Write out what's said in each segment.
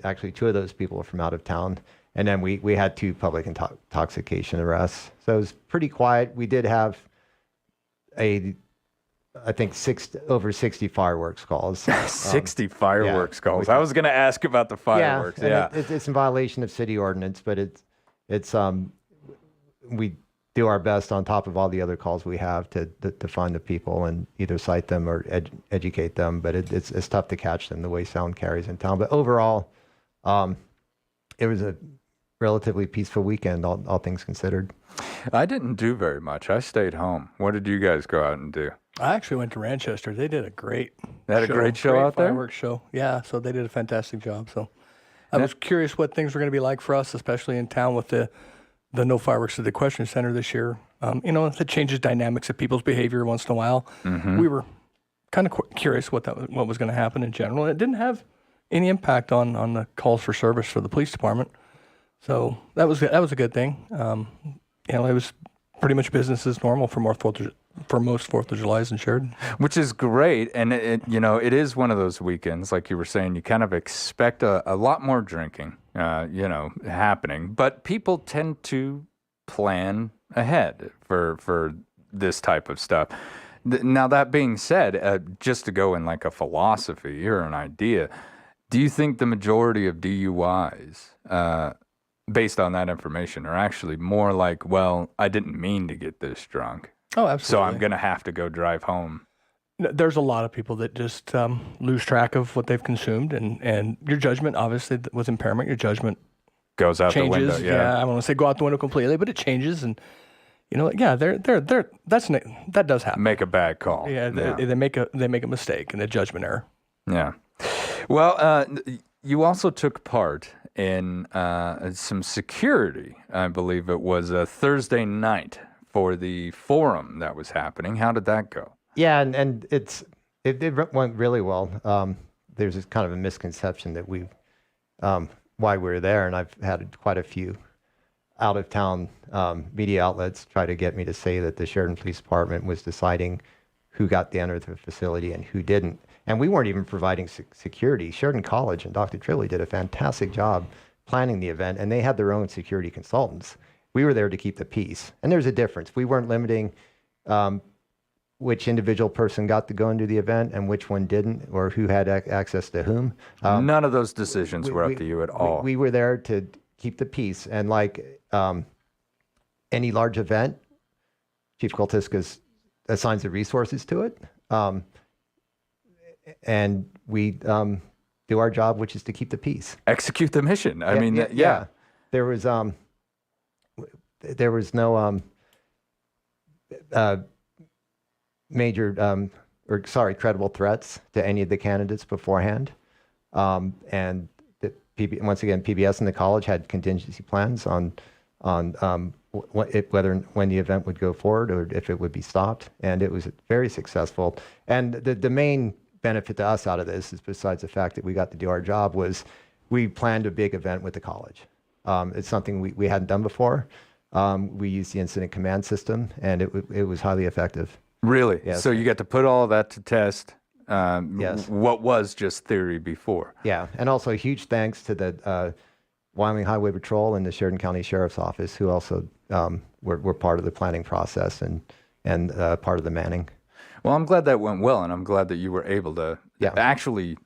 Actually, two of those people were from out of town. And then we had two public intoxication arrests. So it was pretty quiet. We did have I think over 60 fireworks calls. 60 fireworks calls. which I was going to ask about the fireworks. Yeah, it's in violation of city ordinance, but it's we do our best on top of all the other calls we have to find the people and either cite them or educate them. But it's tough to catch them the way sound carries in town. But overall, it was a relatively peaceful weekend, all things considered. I didn't do very much. I stayed home. What did you guys go out and do? I actually went to Manchester. They did a great They had a great show out there? Fireworks show. Yeah, so they did a fantastic job. So I was curious what things were going to be like for us, especially in town with the no fireworks at the Question Center this year. It changes dynamics of people's behavior once in a while. Mm-hmm. We were kind of curious what was going to happen in general. And it didn't have any impact on the calls for service for the police department. So that was a good thing. It was pretty much business as normal for most 4th of Julys in Sheridan. Which is great. And it is one of those weekends, like you were saying, you kind of expect a lot more drinking, happening. But people tend to plan ahead for this type of stuff. Now, that being said, just to go in like a philosophy or an idea, do you think the majority of DUIs, based on that information, are actually more like, well, I didn't mean to get this drunk? Oh, absolutely. So I'm going to have to go drive home. There's a lot of people that just lose track of what they've consumed, and your judgment, obviously, with impairment, your judgment goes out changes. The window. Yeah, I don't want to say go out the window completely, but it changes, and that does happen. Make a bad call. Yeah, they make a mistake and a judgment error. Yeah. Well, you also took part in some security. I believe it was a Thursday night for the forum that was happening. How did that go? Yeah, and it went really well. There's this kind of a misconception that why we're there, and I've had quite a few out-of-town media outlets try to get me to say that the Sheridan Police Department was deciding who got to enter the facility and who didn't. And we weren't even providing security. Sheridan College and Dr. Trilley did a fantastic job planning the event, and they had their own security consultants. We were there to keep the peace. And there's a difference. We weren't limiting which individual person got to go into the event and which one didn't, or who had access to whom. None of those decisions were up to you at all. We were there to keep the peace. And like any large event, Chief Koltiska assigns the resources to it. And we do our job, which is to keep the peace. Execute the mission. I mean, There was no credible threats to any of the candidates beforehand. And once again, PBS and the college had contingency plans on whether when the event would go forward or if it would be stopped. And it was very successful. And the main benefit to us out of this is, besides the fact that we got to do our job, was we planned a big event with the college. It's something we hadn't done before. We used the incident command system, and it was highly effective. Really? Yes. So you got to put all of that to test. Yes. What was just theory before. Yeah, and also a huge thanks to the Wyoming Highway Patrol and the Sheridan County Sheriff's Office, who also were part of the planning process and part of the manning. Well, I'm glad that went well, and I'm glad that you were able to actually,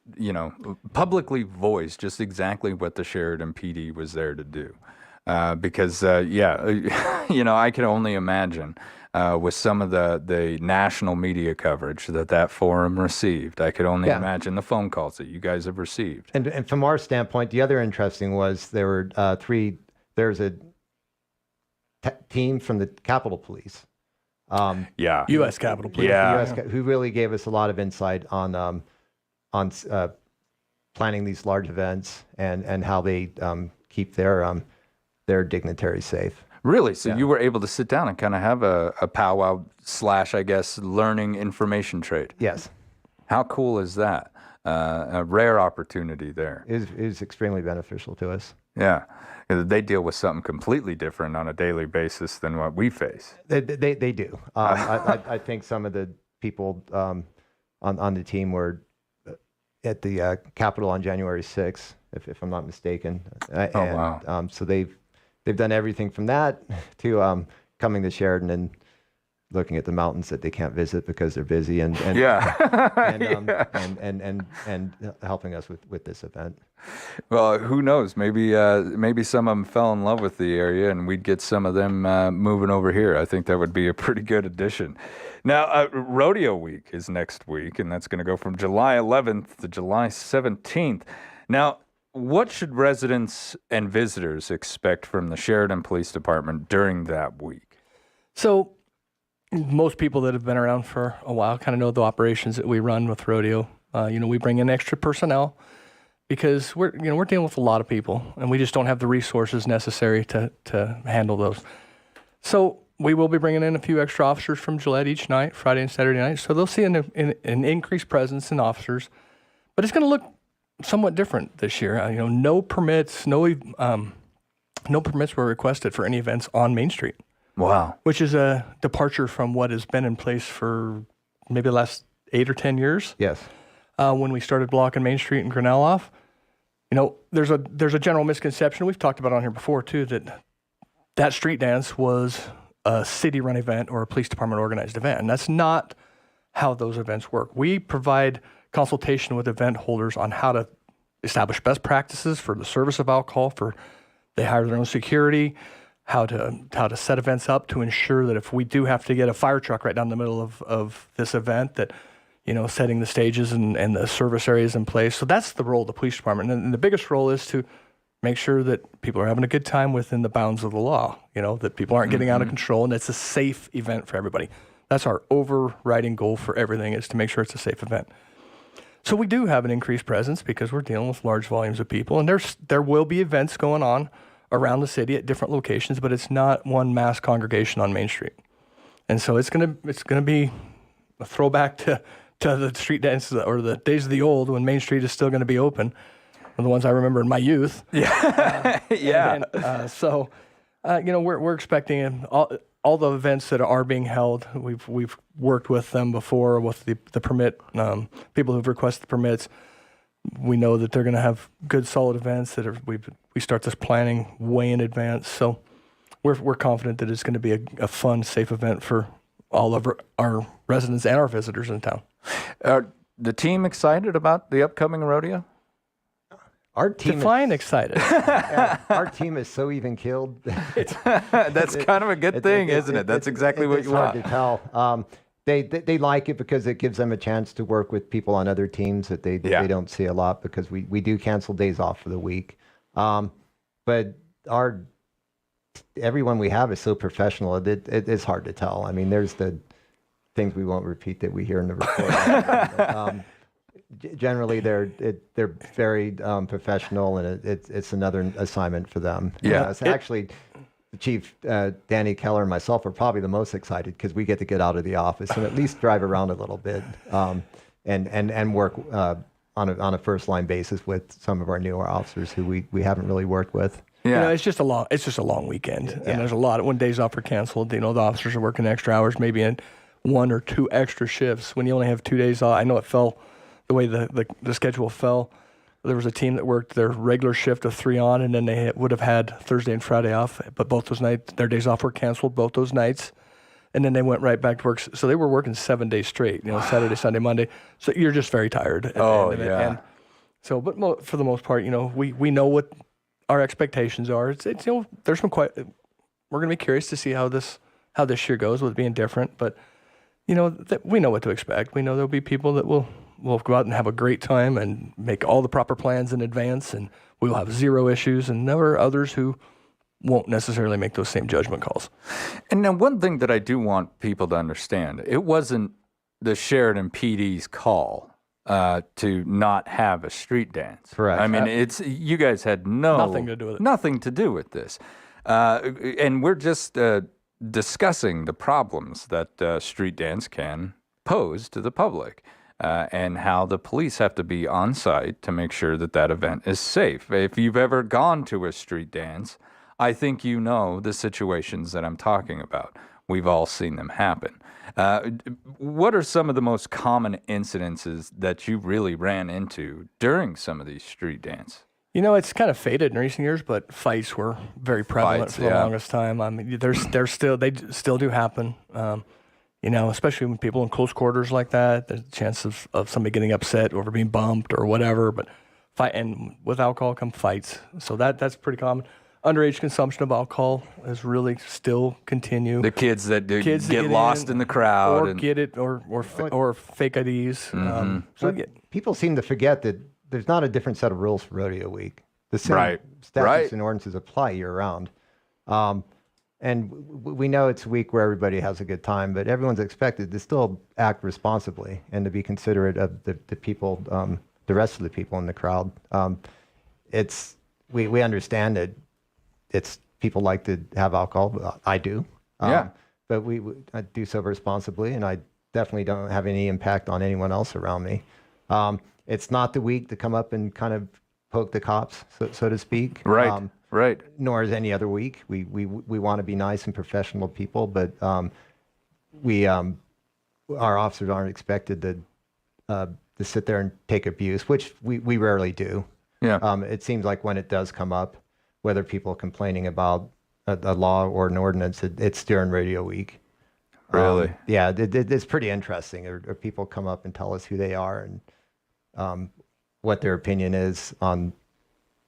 publicly voice just exactly what the Sheridan PD was there to do. Because, I can only imagine with some of the national media coverage that forum received. I could only imagine the phone calls that you guys have received. And from our standpoint, the other interesting was there were there's a team from the Capitol Police. U.S. Capitol Police. Yeah. Who really gave us a lot of insight on planning these large events and how they keep their dignitaries safe. Really? So you were able to sit down and kind of have a powwow / I guess, learning information trade. Yes. How cool is that? A rare opportunity there. It is extremely beneficial to us. Yeah. They deal with something completely different on a daily basis than what we face. They do. I think some of the people on the team were at the Capitol on January 6th, if I'm not mistaken. Wow. So they've done everything from that to coming to Sheridan and looking at the mountains that they can't visit because they're busy, and Yeah. and helping us with this event. Well, who knows? Maybe some of them fell in love with the area, and we'd get some of them moving over here. I think that would be a pretty good addition. Now, Rodeo Week is next week, and that's going to go from July 11th to July 17th. Now, what should residents and visitors expect from the Sheridan Police Department during that week? So most people that have been around for a while kind of know the operations that we run with rodeo. We bring in extra personnel because we're dealing with a lot of people, and we just don't have the resources necessary to handle those. So we will be bringing in a few extra officers from Gillette each night, Friday and Saturday night. So they'll see an increased presence in officers, but it's going to look somewhat different this year. No permits were requested for any events on Main Street. Wow. Which is a departure from what has been in place for maybe the last 8 or 10 years. Yes. When we started blocking Main Street and Grinnell off, there's a general misconception we've talked about on here before too, that street dance was a city-run event or a police department organized event, and that's not how those events work. We provide consultation with event holders on how to establish best practices for the service of alcohol. They hire their own security. How to set events up to ensure that if we do have to get a fire truck right down the middle of this event, that setting the stages and the service areas in place. So that's the role of the police department, and the biggest role is to make sure that people are having a good time within the bounds of the law. That people aren't getting out of control, and it's a safe event for everybody. That's our overriding goal for everything, is to make sure it's a safe event. So we do have an increased presence because we're dealing with large volumes of people, and there will be events going on around the city at different locations, but it's not one mass congregation on Main Street. And so it's gonna be a throwback to the street dances or the days of the old when Main Street is still gonna be open. The ones I remember in my youth. Yeah. Yeah. We're expecting all the events that are being held. We've worked with them before with the permit people who've requested permits. We know that they're going to have good, solid events we start this planning way in advance. So we're confident that it's going to be a fun, safe event for all of our residents and our visitors in town. The team excited about the upcoming rodeo? Our team Define excited. Our team is so even keeled. That's kind of a good thing, isn't it? That's exactly what you want. It's hard to tell. They like it because it gives them a chance to work with people on other teams that they don't see a lot, because we do cancel days off for the week. But everyone we have is so professional. It's hard to tell. I mean, there's the things we won't repeat that we hear in the report. Generally, they're very professional, and it's another assignment for them. Yeah. So actually, the chief, Danny Keller, and myself are probably the most excited because we get to get out of the office and at least drive around a little bit, and work on a first line basis with some of our newer officers who we haven't really worked with. Yeah. It's just a long weekend, and there's a lot. When days off are canceled, the officers are working extra hours, maybe in 1 or 2 extra shifts. When you only have 2 days off, I know it fell the way the schedule fell. There was a team that worked their regular shift of 3 on, and then they would have had Thursday and Friday off, but both those nights, their days off were canceled both those nights, and then they went right back to work. So they were working 7 days straight, Saturday, Sunday, Monday. So you're just very tired at the end of it. And so, but for the most part, we know what our expectations are. It's there's some we're going to be curious to see how this year goes with being different, but we know what to expect. We know there'll be people that will go out and have a great time and make all the proper plans in advance, and we'll have 0 issues. And there are others who won't necessarily make those same judgment calls. And now, one thing that I do want people to understand, it wasn't the Sheridan PD's call to not have a street dance. Correct. I mean, you guys had Nothing to do with it. Nothing to do with this. And we're just discussing the problems that street dance can pose to the public. And how the police have to be on site to make sure that event is safe. If you've ever gone to a street dance, I think you know the situations that I'm talking about. we've all seen them happen. What are some of the most common incidences that you really ran into during some of these street dance? You know, it's kind of faded in recent years, but fights were very prevalent Fights, for the yeah. longest time. I mean, they still do happen. You know, especially when people in close quarters like that, there's a chance of somebody getting upset over being bumped or whatever. But and with alcohol come fights, so that's pretty common. Underage consumption of alcohol is really still continue. The kids that do Kids that get lost in the crowd. or and, get it or fake IDs. So people seem to forget that there's not a different set of rules for rodeo week. The same Right. statutes Right. and ordinances apply year round. And we know it's a week where everybody has a good time, but everyone's expected to still act responsibly and to be considerate of the people, the rest of the people in the crowd. We understand that it's people like to have alcohol. I do. Yeah. But I do so responsibly, and I definitely don't have any impact on anyone else around me. It's not the week to come up and kind of poke the cops, so to speak. Right. Right. Nor is any other week. We want to be nice and professional people, but our officers aren't expected to sit there and take abuse, which we rarely do. Yeah. It seems like when it does come up, whether people are complaining about a law or an ordinance, it's during radio week. Really? Yeah, it's pretty interesting. Or people come up and tell us who they are and what their opinion is on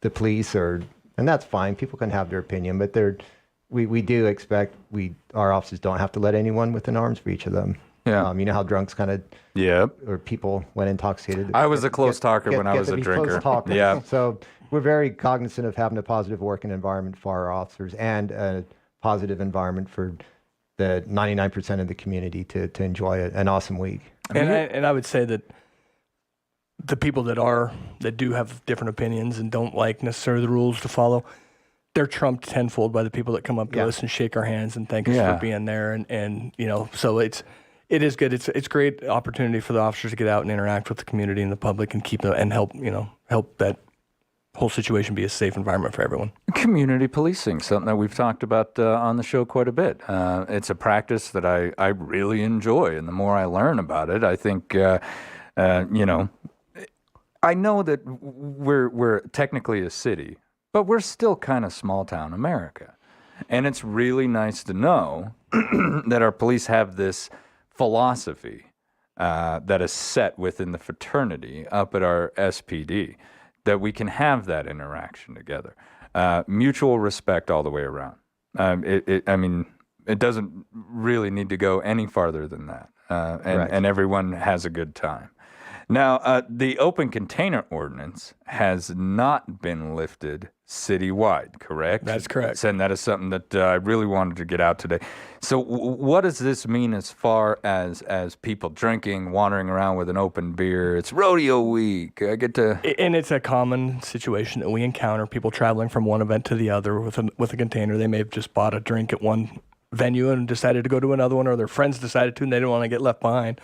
the police, and that's fine. People can have their opinion, but we do expect our officers don't have to let anyone within arm's reach of them. Yeah. You know how drunks kind of Yep. or people when intoxicated. I was a close talker when I was to a be close drinker. talkers. Yeah. So we're very cognizant of having a positive working environment for our officers and a positive environment for the 99% of the community to enjoy an awesome week. And I would say that the people that do have different opinions and don't like necessarily the rules to follow, they're trumped tenfold by the people that come up to Yeah. us and shake our hands and thank us Yeah. for being there. And you know, so it is good. It's great opportunity for the officers to get out and interact with the community and the public and help that whole situation be a safe environment for everyone. Community policing, something that we've talked about on the show quite a bit. It's a practice that I really enjoy, and the more I learn about it, I think, I know that we're technically a city, but we're still kind of small town America. And it's really nice to know that our police have this philosophy that is set within the fraternity up at our SPD, that we can have that interaction together. Mutual respect all the way around. It doesn't really need to go any farther than that. And everyone has a good time. Now, the open container ordinance has not been lifted citywide, correct? That's correct. And that is something that I really wanted to get out today. So what does this mean as far as people drinking, wandering around with an open beer? It's rodeo week. I get to... And it's a common situation that we encounter, people traveling from one event to the other with a container. They may have just bought a drink at one venue and decided to go to another one, or their friends decided to and they didn't want to get left behind.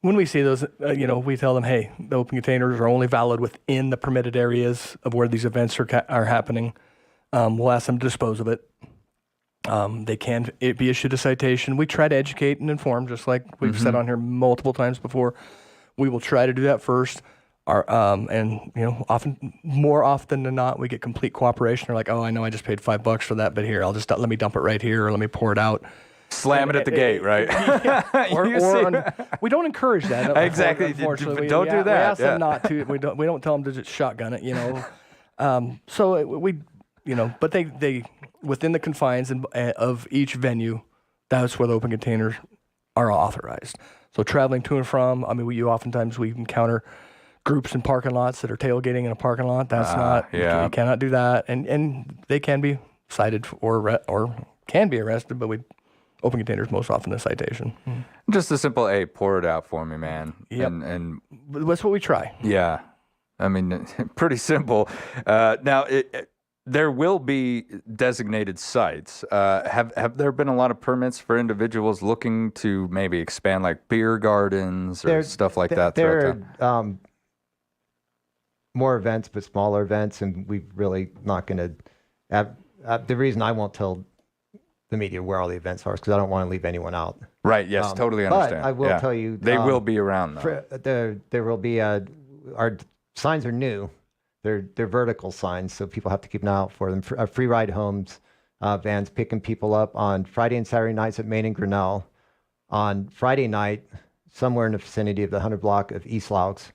When we see those, we tell them, hey, the open containers are only valid within the permitted areas of where these events are happening. We'll ask them to dispose of it. They can be issued a citation. We try to educate and inform, just like we've said on here multiple times before. We will try to do that first. More often than not, we get complete cooperation. They're like, oh, I know I just paid $5 for that, but here, let me dump it right here, or let me pour it out. Slam it at the gate, right? We don't encourage that. Exactly. Unfortunately, Don't do that. We ask them not to. We don't tell them to just shotgun it. But they within the confines of each venue, that's where the open containers are authorized. So traveling to and from, oftentimes we encounter groups in parking lots that are tailgating in a parking lot. That's you cannot do that, and they can be cited or can be arrested, but open containers most often a citation. Just a simple, hey, pour it out for me, man. Yep. And that's what we try. Yeah. Pretty simple. Now, there will be designated sites. Have there been a lot of permits for individuals looking to maybe expand like beer gardens or stuff like that? There are more events, but smaller events, and we're really not going to have... the reason I won't tell the media where all the events are because I don't want to leave anyone out. Right. Yes. Totally understand. But I will tell you, they will be around though. There will be our signs are new. They're vertical signs, so people have to keep an eye out for them. Free ride homes, vans picking people up on Friday and Saturday nights at Main and Grinnell. On Friday night, somewhere in the vicinity of the 100 block of East Louds.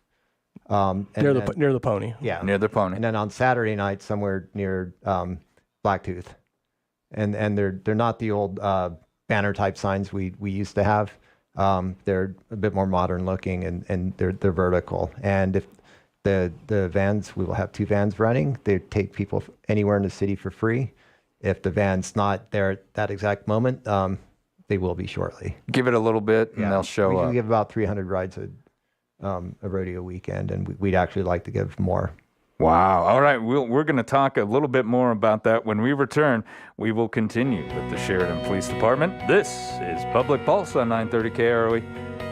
Near the Pony. Yeah. Near the Pony. And then on Saturday night, somewhere near Blacktooth. And they're not the old banner type signs we used to have. They're a bit more modern looking and they're vertical. And if the vans, we will have 2 vans running. They take people anywhere in the city for free. If the van's not there at that exact moment, they will be shortly. Give it a little bit and they'll show up. We give about 300 rides a rodeo weekend, and we'd actually like to give more. Wow. All right. We're going to talk a little bit more about that when we return. We will continue with the Sheridan Police Department. This is Public Pulse on 930 KROE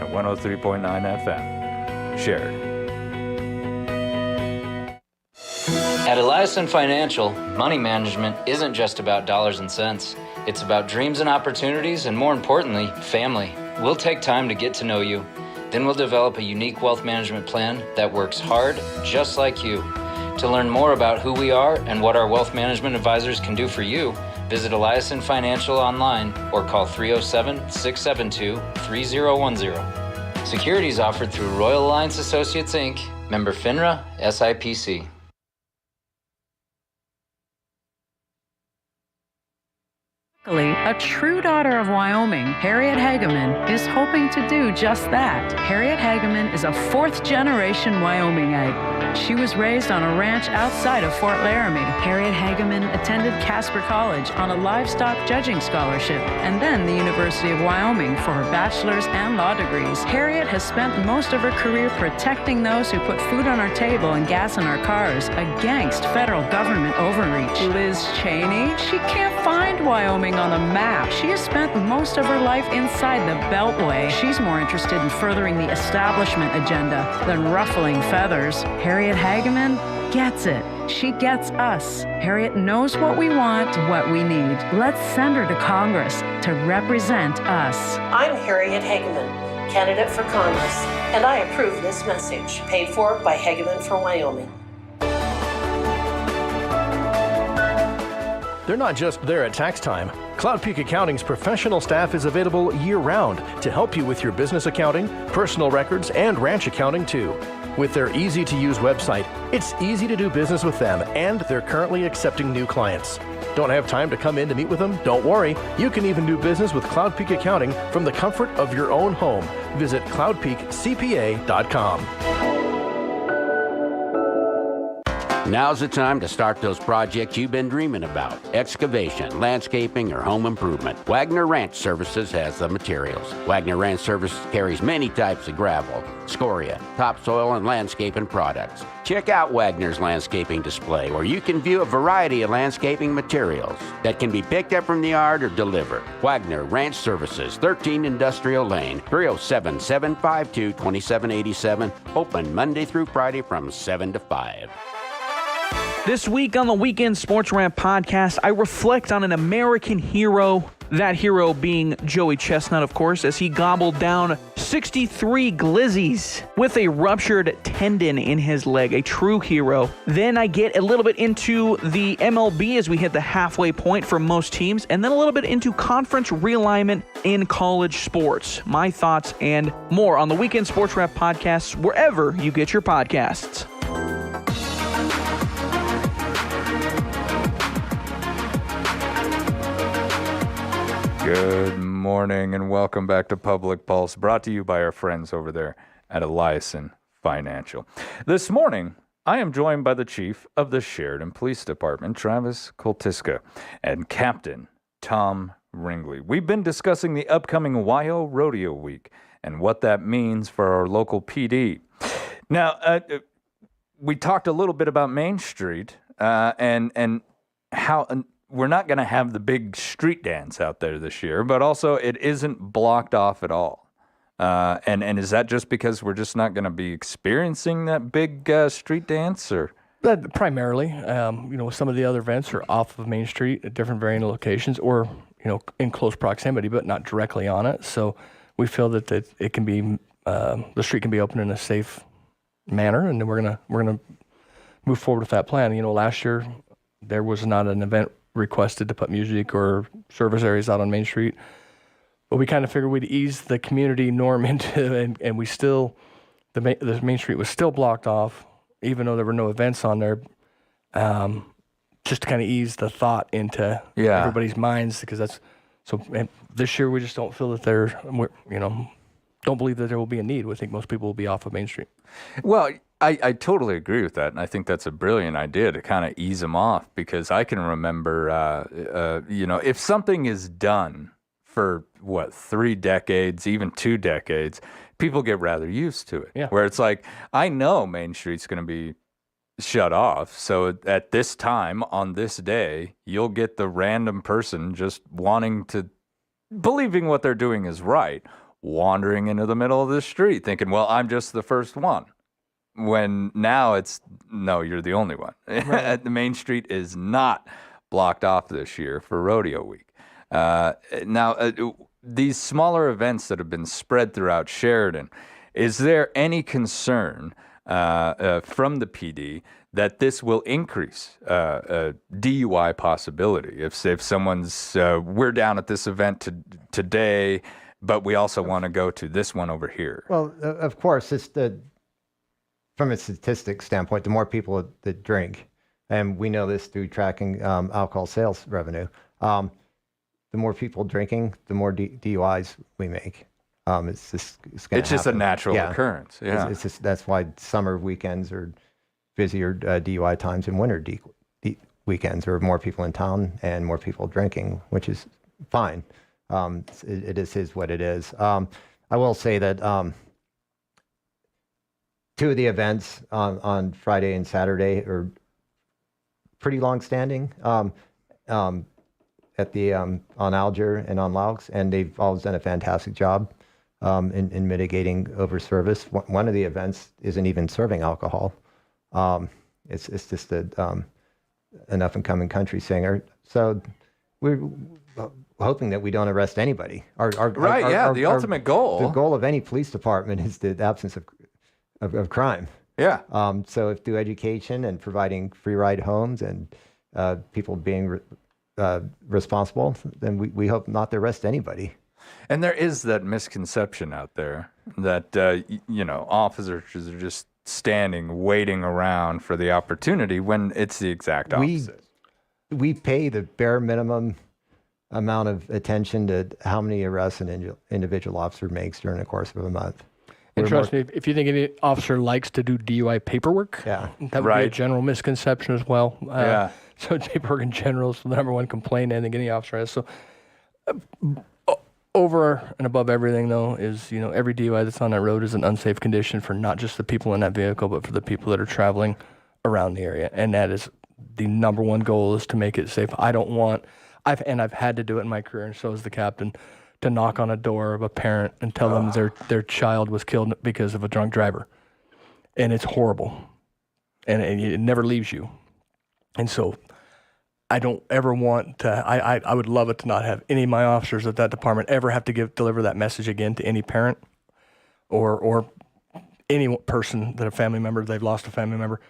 and 103.9 FM. Sheridan. At Eliason Financial, money management isn't just about dollars and cents. It's about dreams and opportunities, and more importantly, family. We'll take time to get to know you. Then we'll develop a unique wealth management plan that works hard, just like you. To learn more about who we are and what our wealth management advisors can do for you, visit Eliason Financial online or call 307-672-3010. Securities offered through Royal Alliance Associates, Inc., member FINRA, SIPC. A true daughter of Wyoming, Harriet Hageman, is hoping to do just that. Harriet Hageman is a 4th-generation Wyomingite. She was raised on a ranch outside of Fort Laramie. Harriet Hageman attended Casper College on a livestock judging scholarship, and then the University of Wyoming for her bachelor's and law degrees. Harriet has spent most of her career protecting those who put food on our table and gas in our cars against federal government overreach. Liz Cheney, she can't find Wyoming on the map. She has spent most of her life inside the Beltway. She's more interested in furthering the establishment agenda than ruffling feathers. Harriet Hageman gets it. She gets us. Harriet knows what we want, what we need. Let's send her to Congress to represent us. I'm Harriet Hageman, candidate for Congress, and I approve this message, paid for by Hageman for Wyoming. They're not just there at tax time. Cloud Peak Accounting's professional staff is available year-round to help you with your business accounting, personal records, and ranch accounting too. With their easy-to-use website, it's easy to do business with them, and they're currently accepting new clients. Don't have time to come in to meet with them? Don't worry. You can even do business with Cloud Peak Accounting from the comfort of your own home. Visit cloudpeakcpa.com. Now's the time to start those projects you've been dreaming about. Excavation, landscaping, or home improvement. Wagner Ranch Services has the materials. Wagner Ranch Services carries many types of gravel, scoria, topsoil, and landscaping products. Check out Wagner's landscaping display, where you can view a variety of landscaping materials that can be picked up from the yard or delivered. Wagner Ranch Services, 13 Industrial Lane, 307-752-2787. Open Monday through Friday from 7 to 5. This week on the Weekend Sports Rant podcast, I reflect on an American hero, that hero being Joey Chestnut, of course, as he gobbled down 63 glizzies with a ruptured tendon in his leg, a true hero. Then I get a little bit into the MLB as we hit the halfway point for most teams, and then a little bit into conference realignment in college sports. My thoughts and more on the Weekend Sports Rant podcast, wherever you get your podcasts. Good morning and welcome back to Public Pulse, brought to you by our friends over there at Eliason Financial. This morning, I am joined by the chief of the Sheridan Police Department, Travis Koltiska, and Captain Tom Ringley. We've been discussing the upcoming WYO Rodeo Week and what that means for our local PD. Now, we talked a little bit about Main Street and how we're not going to have the big street dance out there this year, but also it isn't blocked off at all. And is that just because we're just not going to be experiencing that big street dance, or? But primarily, some of the other events are off of Main Street at different varying locations, or in close proximity, but not directly on it. So we feel that it can be the street can be open in a safe manner, and then we're gonna move forward with that plan. Last year there was not an event requested to put music or service areas out on Main Street, but we kind of figured we'd ease the community norm into, and we still the Main Street was still blocked off, even though there were no events on there. Just to kind of ease the thought into everybody's minds, because that's so. And this year we just don't feel that don't believe that there will be a need. We think most people will be off of Main Street. Well, I totally agree with that, and I think that's a brilliant idea to kind of ease them off, because I can remember, if something is done for 3 decades, even 2 decades, people get rather used to it. Yeah. Where it's like, I know Main Street's going to be shut off, so at this time on this day, you'll get the random person just believing what they're doing is right, wandering into the middle of the street thinking, well, I'm just the first one. When now no, you're the only one. Right. The Main Street is not blocked off this year for Rodeo Week. These smaller events that have been spread throughout Sheridan, is there any concern from the PD that this will increase DUI possibility? If someone's, we're down at this event today, but we also want to go to this one over here. Well, of course, from a statistics standpoint, the more people that drink, and we know this through tracking alcohol sales revenue, the more people drinking, the more DUIs we make. It's just a natural occurrence. Yeah, it's just, that's why summer weekends are busier DUI times, and winter weekends are more people in town and more people drinking, which is fine. It is what it is. I will say that 2 of the events on Friday and Saturday are pretty long-standing. At the on Alger and on Laux, and they've always done a fantastic job in mitigating over-service. One of the events isn't even serving alcohol. It's just an up-and-coming country singer. So we're hoping that we don't arrest anybody. The ultimate goal. The goal of any police department is the absence of crime. Yeah. So through education and providing free ride homes and people being responsible, then we hope not to arrest anybody. And there is that misconception out there that, officers are just standing, waiting around for the opportunity, when it's the exact opposite. We pay the bare minimum amount of attention to how many arrests an individual officer makes during the course of a month. And trust me, if you think any officer likes to do DUI paperwork, that would be a general misconception as well. So paperwork in general is the number one complaint I think any officer has. So over and above everything, though, is every DUI that's on that road is an unsafe condition for not just the people in that vehicle, but for the people that are traveling around the area. And that is the number one goal, is to make it safe. I don't want, I've had to do it in my career, and so has the captain, to knock on a door of a parent and tell them their child was killed because of a drunk driver. And it's horrible. And it never leaves you. And so I don't ever want to, I would love it to not have any of my officers at that department ever have to deliver that message again to any parent or any person that a family member, they've lost a family member.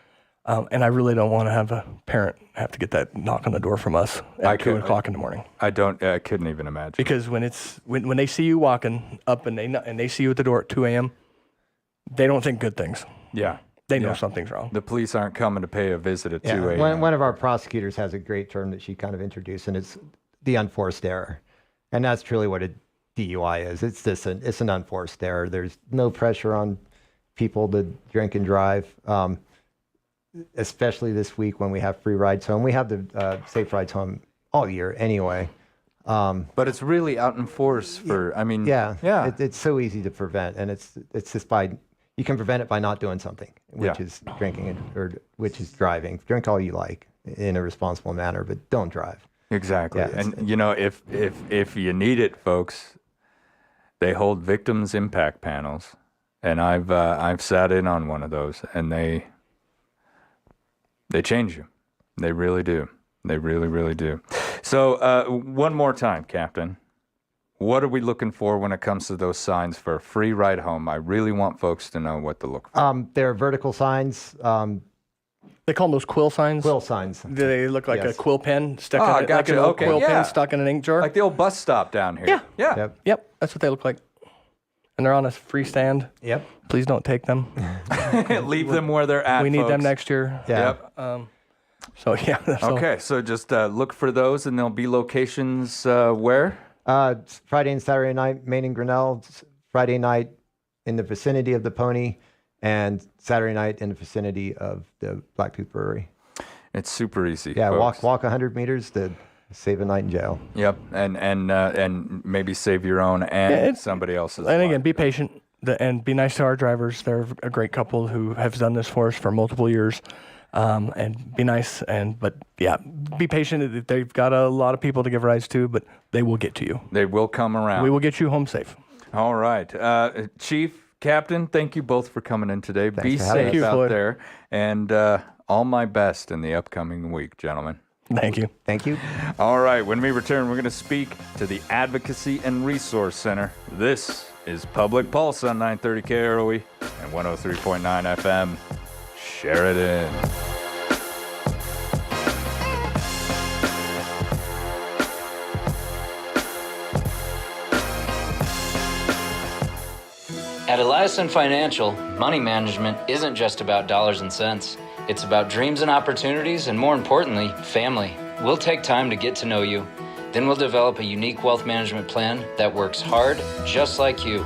And I really don't want to have a parent have to get that knock on the door from us at 2 o'clock in the morning. I couldn't even imagine. Because when they see you walking up and they see you at the door at 2 a.m., they don't think good things. Yeah. They know something's wrong. The police aren't coming to pay a visit at 2 a.m. One of our prosecutors has a great term that she kind of introduced, and it's the unforced error. And that's truly what a DUI is. It's an unforced error. There's no pressure on people to drink and drive, especially this week when we have free rides home. We have the safe rides home all year anyway. But it's really out in force for, it's so easy to prevent, and it's just you can prevent it by not doing something, which is drinking or which is driving. Drink all you like in a responsible manner, but don't drive. Exactly. Yeah, and if you need it, folks, they hold victims impact panels, and I've sat in on one of those, and They change you. They really do. They really, really do. So one more time, Captain. What are we looking for when it comes to those signs for a free ride home? I really want folks to know what to look for. There are vertical signs, They call them those quill signs. quill signs. They look like a Yes. quill pen stuck Oh, in gotcha. like an old Okay, quill yeah. pen stuck in an ink jar. Like the old bus stop down here. Yeah. Yeah. Yep. Yep, that's what they look like. And they're on a free stand. Yep. Please don't take them. Leave them where they're at, We need them folks. next year. Yeah. Yep. So yeah. So Okay, so just look for those, and there'll be locations where? Friday and Saturday night, Maine and Grinnell. Friday night in the vicinity of the Pony, and Saturday night in the vicinity of the Blacktooth Brewery. It's super easy. Yeah, folks. walk 100 meters to save a night in jail. Yep, and maybe save your own and it's- somebody else's. and life. again, be patient and be nice to our drivers. They're a great couple who have done this for us for multiple years. And be nice, but yeah, be patient. They've got a lot of people to give rides to, but they will get to you. They will come around. We will get you home safe. All right. Chief, Captain, thank you both for coming in today. Be for having safe us. Thank you, out Floyd. there. And all my best in the upcoming week, gentlemen. Thank you. Thank you. All right. When we return, we're going to speak to the Advocacy and Resource Center. This is Public Pulse on 930 KROE and 103.9 FM. Sheridan. At Eliason Financial, money management isn't just about dollars and cents. It's about dreams and opportunities, and more importantly, family. We'll take time to get to know you. Then we'll develop a unique wealth management plan that works hard, just like you.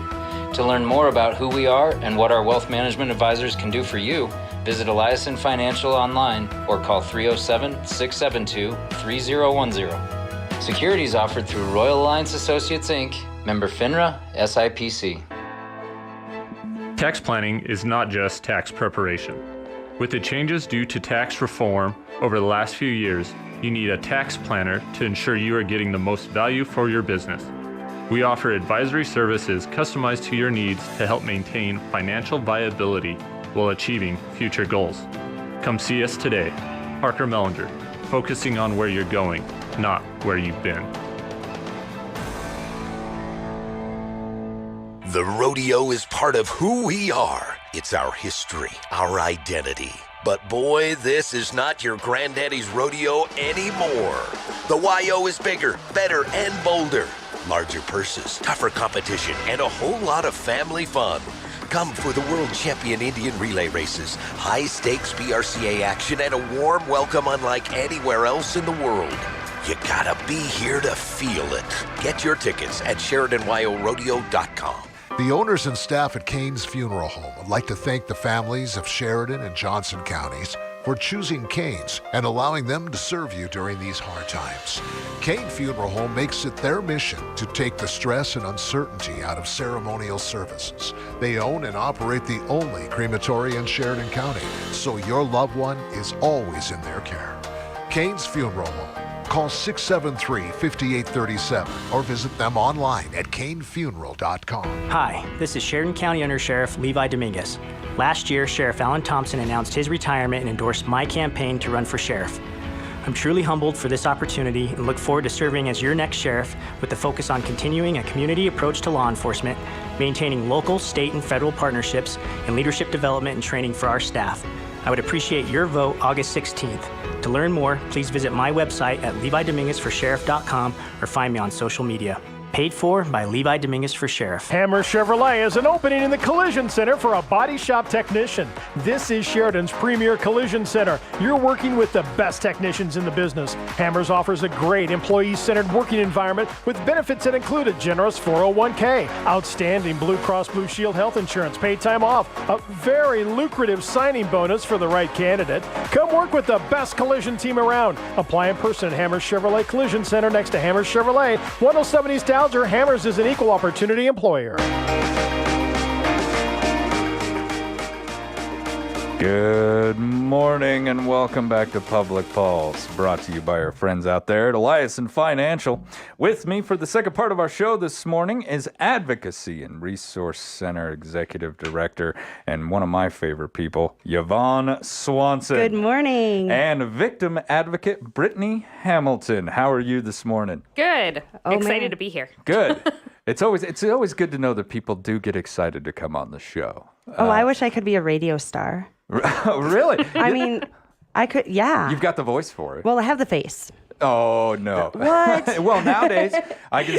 To learn more about who we are and what our wealth management advisors can do for you, visit Eliason Financial online or call 307-672-3010. Securities offered through Royal Alliance Associates, Inc., member FINRA, SIPC. Tax planning is not just tax preparation. With the changes due to tax reform over the last few years, you need a tax planner to ensure you are getting the most value for your business. We offer advisory services customized to your needs to help maintain financial viability while achieving future goals. Come see us today. Parker Mellinger, focusing on where you're going, not where you've been. The rodeo is part of who we are. It's our history, our identity. But boy, this is not your granddaddy's rodeo anymore. The YO is bigger, better, and bolder. Larger purses, tougher competition, and a whole lot of family fun. Come for the World Champion Indian Relay Races, high-stakes BRCA action, and a warm welcome unlike anywhere else in the world. You gotta be here to feel it. Get your tickets at SheridanYoRodeo.com. The owners and staff at Kane's Funeral Home would like to thank the families of Sheridan and Johnson counties for choosing Kane's and allowing them to serve you during these hard times. Kane Funeral Home makes it their mission to take the stress and uncertainty out of ceremonial services. They own and operate the only crematory in Sheridan County, so your loved one is always in their care. Kane's Funeral Home. Call 673-5837 or visit them online at canefuneral.com. Hi, this is Sheridan County Under Sheriff Levi Dominguez. Last year, Sheriff Alan Thompson announced his retirement and endorsed my campaign to run for sheriff. I'm truly humbled for this opportunity and look forward to serving as your next sheriff with the focus on continuing a community approach to law enforcement, maintaining local, state, and federal partnerships, and leadership development and training for our staff. I would appreciate your vote August 16th. To learn more, please visit my website at levidominguezforsheriff.com or find me on social media. Paid for by Levi Dominguez for Sheriff. Hammer Chevrolet is an opening in the Collision Center for a body shop technician. This is Sheridan's premier collision center. You're working with the best technicians in the business. Hammers offers a great employee-centered working environment with benefits that include a generous 401k, outstanding Blue Cross Blue Shield health insurance, paid time off, a very lucrative signing bonus for the right candidate. Come work with the best collision team around. Apply in person at Hammer Chevrolet Collision Center next to Hammer Chevrolet, 107 East Alger. Hammers is an equal opportunity employer. Good morning and welcome back to Public Pulse, brought to you by our friends out there at Eliason Financial. With me for the second part of our show this morning is Advocacy and Resource Center Executive Director and one of my favorite people, Yvonne Swanson. Good morning. And victim advocate, Brittany Hamilton. How are you this morning? Good. Excited to be here. Good. It's always good to know that people do get excited to come on the show. I wish I could be a radio star. Really? I mean, I could, yeah. You've got the voice for it. Well, I have the face. Oh, no. What? Well, nowadays, I can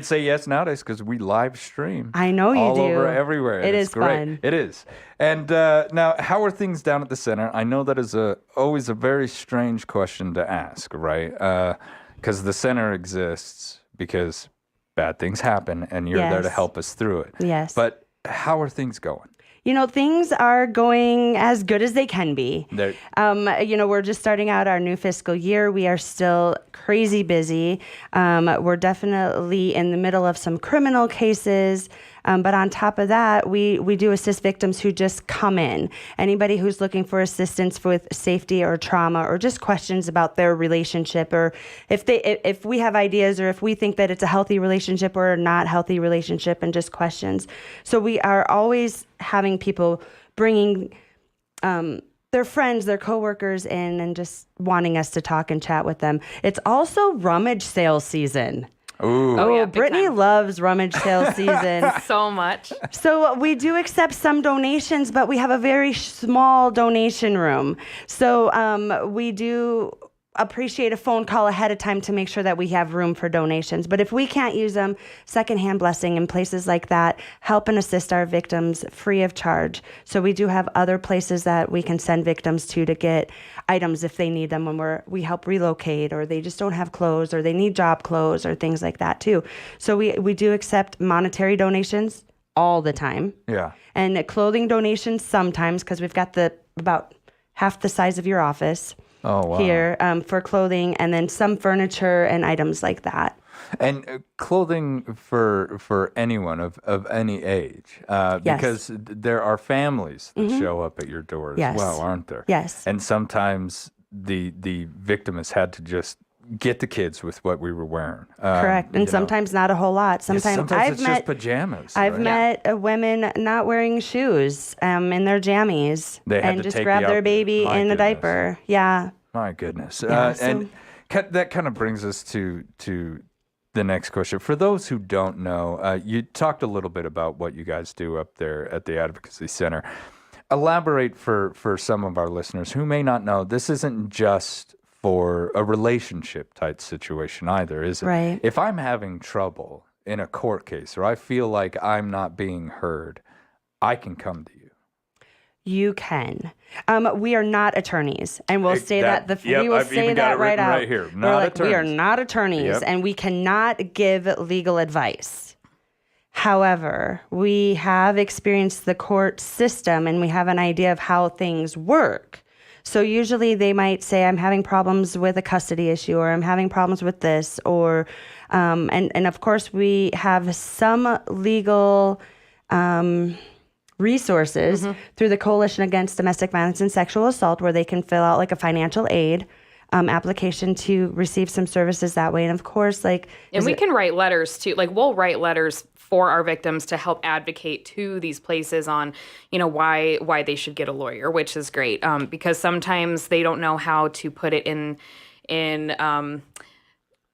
say yes nowadays because we live stream. I know you all do. Over everywhere. It is great. fun. It is. And now, how are things down at the center? I know that is always a very strange question to ask, right? Because the center exists because bad things happen, and you're there to help us through it. Yes. But how are things going? You know, things are going as good as they can be. We're just starting out our new fiscal year. We are still crazy busy. We're definitely in the middle of some criminal cases. But on top of that, we do assist victims who just come in. Anybody who's looking for assistance with safety or trauma or just questions about their relationship, or if we have ideas or if we think that it's a healthy relationship or a not healthy relationship, and just questions. So we are always having people bringing their friends, their coworkers in and just wanting us to talk and chat with them. It's also rummage sale season. Ooh. Oh, yeah, Brittany loves rummage sale season. So much. So we do accept some donations, but we have a very small donation room. So we do appreciate a phone call ahead of time to make sure that we have room for donations. But if we can't use them, Secondhand Blessing and places like that help and assist our victims free of charge. So we do have other places that we can send victims to get items if they need them when we help relocate, or they just don't have clothes, or they need job clothes, or things like that too. So we do accept monetary donations all the time. Yeah. And clothing donations sometimes, because we've got about half the size of your office. Oh, wow. Here for clothing, and then some furniture and items like that. And clothing for anyone of any age, because there are families that show up at your door as well, aren't there? Yes. And sometimes the victim has had to just get the kids with what we were wearing. Correct. And sometimes not a whole lot. Sometimes it's just pajamas. I've met women not wearing shoes in their jammies and just grab their baby in a diaper. Yeah. My goodness. Yeah, and that kind of brings us to the next question. For those who don't know, you talked a little bit about what you guys do up there at the Advocacy Center. Elaborate for some of our listeners who may not know, this isn't just for a relationship type situation either, is it? Right. If I'm having trouble in a court case, or I feel like I'm not being heard, I can come to you. You can. We are not attorneys, and we'll say we will I've say even got that it right written out. right here. We are not attorneys, and we cannot give legal advice. However, we have experienced the court system, and we have an idea of how things work. So usually they might say, I'm having problems with a custody issue, or I'm having problems with this, or, and of course we have some legal resources through the Coalition Against Domestic Violence and Sexual Assault, where they can fill out like a financial aid application to receive some services that way. And of course, and we can write letters too. We'll write letters for our victims to help advocate to these places on, why they should get a lawyer, which is great. Because sometimes they don't know how to put it in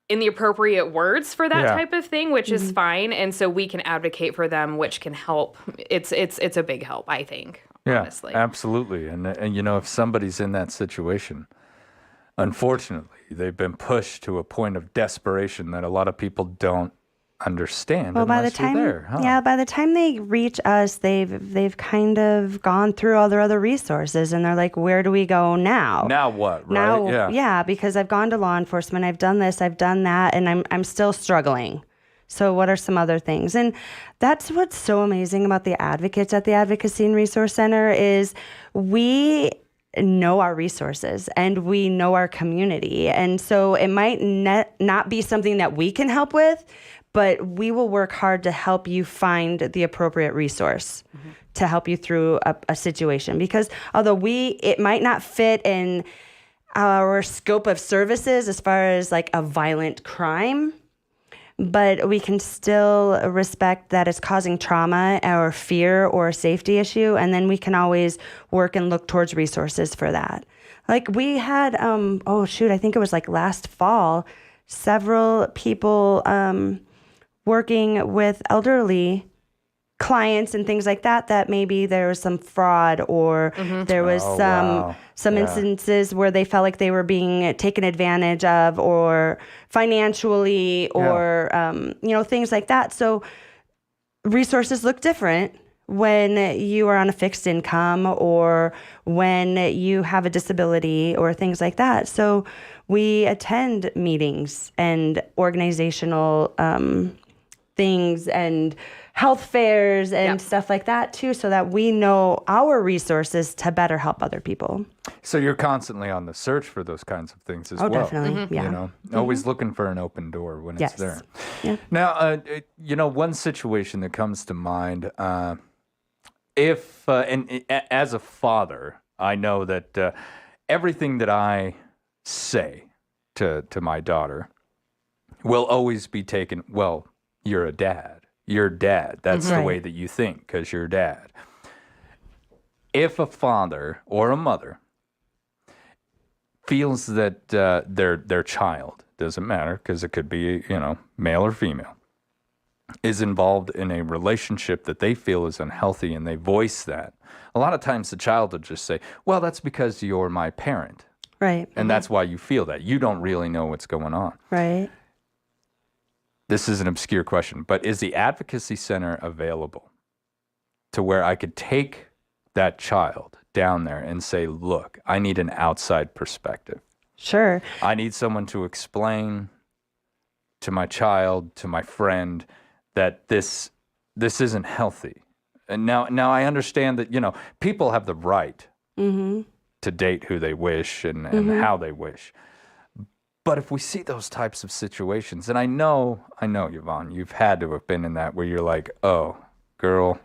the appropriate words for that type of thing, which is fine. And so we can advocate for them, which can help. It's a big help, I think, honestly. Absolutely. And if somebody's in that situation, unfortunately, they've been pushed to a point of desperation that a lot of people don't understand. Well, by the time by the time they reach us, they've kind of gone through all their other resources, and they're like, where do we go now? Now what? Right? Yeah, because I've gone to law enforcement, I've done this, I've done that, and I'm still struggling. So what are some other things? And that's what's so amazing about the advocates at the Advocacy and Resource Center is we know our resources and we know our community. And so it might not be something that we can help with, but we will work hard to help you find the appropriate resource to help you through a situation. Because although it might not fit in our scope of services as far as like a violent crime, but we can still respect that it's causing trauma or fear or a safety issue, and then we can always work and look towards resources for that. Like we had, I think it was like last fall, several people working with elderly clients and things like that maybe there was some fraud or there was some instances where they felt like they were being taken advantage of or financially or things like that. So resources look different when you are on a fixed income or when you have a disability or things like that. So we attend meetings and organizational things and health fairs and stuff like that too, so that we know our resources to better help other people. So you're constantly on the search for those kinds of things as well. Oh, definitely, yeah. You know, always looking for an open door when it's there. Yeah. Now, one situation that comes to mind, as a father, I know that everything that I say to my daughter will always be taken, well, you're a dad. You're dad. That's the way that you think because you're dad. If a father or a mother feels that their child, doesn't matter because it could be, male or female, is involved in a relationship that they feel is unhealthy and they voice that, a lot of times the child will just say, well, that's because you're my parent. Right. And that's why you feel that. You don't really know what's going on. Right. This is an obscure question, but is the advocacy center available to where I could take that child down there and say, look, I need an outside perspective. Sure. I need someone to explain to my child, to my friend, that this isn't healthy. And now I understand that, people have the right to date who they wish and how they wish. But if we see those types of situations, and I know, Yvonne, you've had to have been in that where you're like, oh, girl,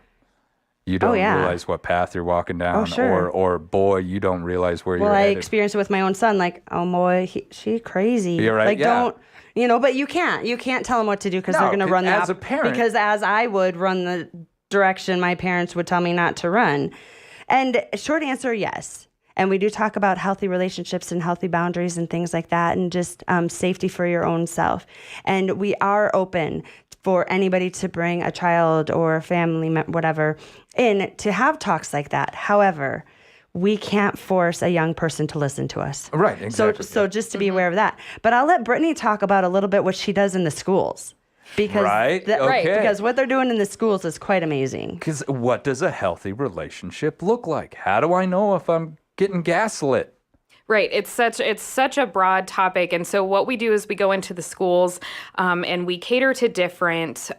you don't realize what path you're walking down. Oh, sure. Or boy, you don't realize where you're headed. Well, I headed. experienced it with my own son. Like, oh boy, she crazy. You're right. Like, don't, but you can't tell them what to do because they're going to run as a parent. Because as I would run the direction my parents would tell me not to run. And short answer, yes. And we do talk about healthy relationships and healthy boundaries and things like that, and just safety for your own self. And we are open for anybody to bring a child or a family, whatever, in to have talks like that. However, we can't force a young person to listen to us. Right, exactly. So just to be aware of that. But I'll let Brittany talk about a little bit what she does in the schools. Because because what they're doing in the schools is quite amazing. Because what does a healthy relationship look like? How do I know if I'm getting gaslit? Right. It's such a broad topic. And so what we do is we go into the schools and we cater to different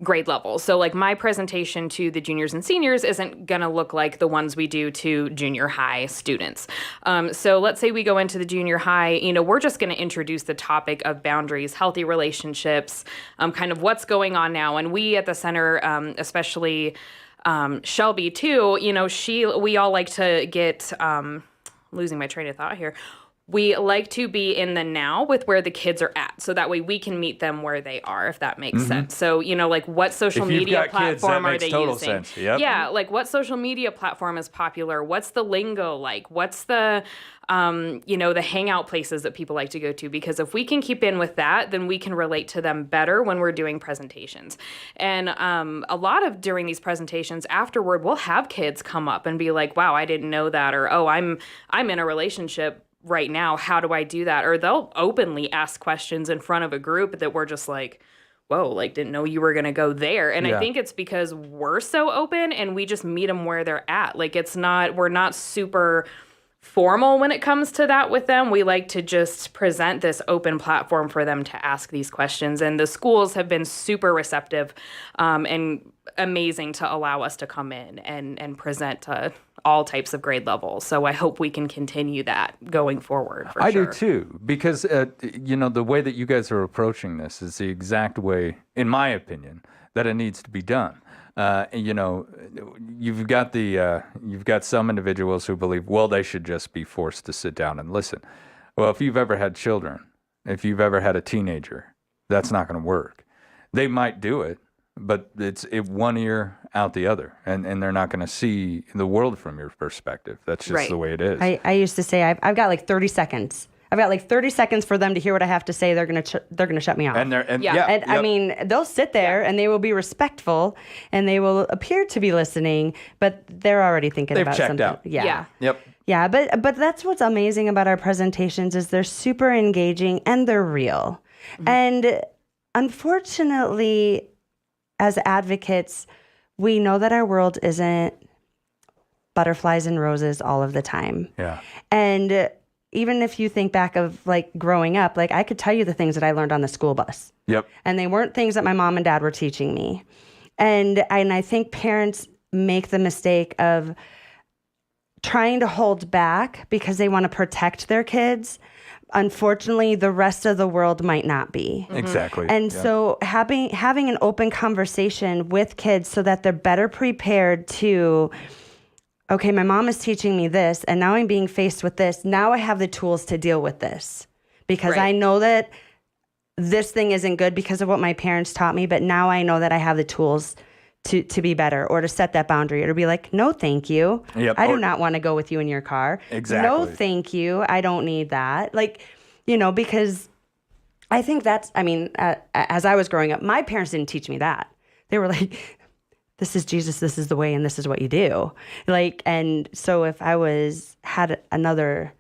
grade levels. So like my presentation to the juniors and seniors isn't going to look like the ones we do to junior high students. So let's say we go into the junior high, we're just going to introduce the topic of boundaries, healthy relationships, kind of what's going on now. And we at the center, especially Shelby too, we all like to get, losing my train of thought here. We like to be in the now with where the kids are at. So that way we can meet them where they are, if that makes sense. So, like what social media platform are they using? Sense. Yep. Yeah, like what social media platform is popular? What's the lingo like? What's the, the hangout places that people like to go to? Because if we can keep in with that, then we can relate to them better when we're doing presentations. And a lot of during these presentations afterward, we'll have kids come up and be like, wow, I didn't know that. Or, oh, I'm in a relationship right now. How do I do that? Or they'll openly ask questions in front of a group that we're just like, whoa, like didn't know you were going to go there. And I think it's because we're so open and we just meet them where they're at. Like we're not super formal when it comes to that with them. We like to just present this open platform for them to ask these questions. And the schools have been super receptive and amazing to allow us to come in and present to all types of grade levels. So I hope we can continue that going forward. For I sure. do too, because the way that you guys are approaching this is the exact way, in my opinion, that it needs to be done. You've got some individuals who believe, well, they should just be forced to sit down and listen. Well, if you've ever had children, if you've ever had a teenager, that's not going to work. They might do it, but it's one ear out the other, and they're not going to see the world from your perspective. That's just the way it is. I used to say I've got like 30 seconds. I've got like 30 seconds for them to hear what I have to say. They're gonna shut me off. I mean, they'll sit there and they will be respectful and they will appear to be listening, but they're already thinking They've about checked something. out. Yeah. Yep. Yeah, but that's what's amazing about our presentations is they're super engaging and they're real. Mm-hmm. And unfortunately, as advocates, we know that our world isn't butterflies and roses all of the time. Yeah. And even if you think back of like growing up, like I could tell you the things that I learned on the school bus. Yep. And they weren't things that my mom and dad were teaching me. And I think parents make the mistake of trying to hold back because they want to protect their kids. Unfortunately, the rest of the world might not be. Exactly. And so having an open conversation with kids so that they're better prepared to, okay, my mom is teaching me this, and now I'm being faced with this. Now I have the tools to deal with this because I know that this thing isn't good because of what my parents taught me, but now I know that I have the tools to be better or to set that boundary or to be like, no, thank you. Yep. I do not want to go with you in your car. Exactly. No, thank you. I don't need that. Like, because I think that's, as I was growing up, my parents didn't teach me that. They were like, this is Jesus, this is the way, and this is what you do. Like, and so if I had another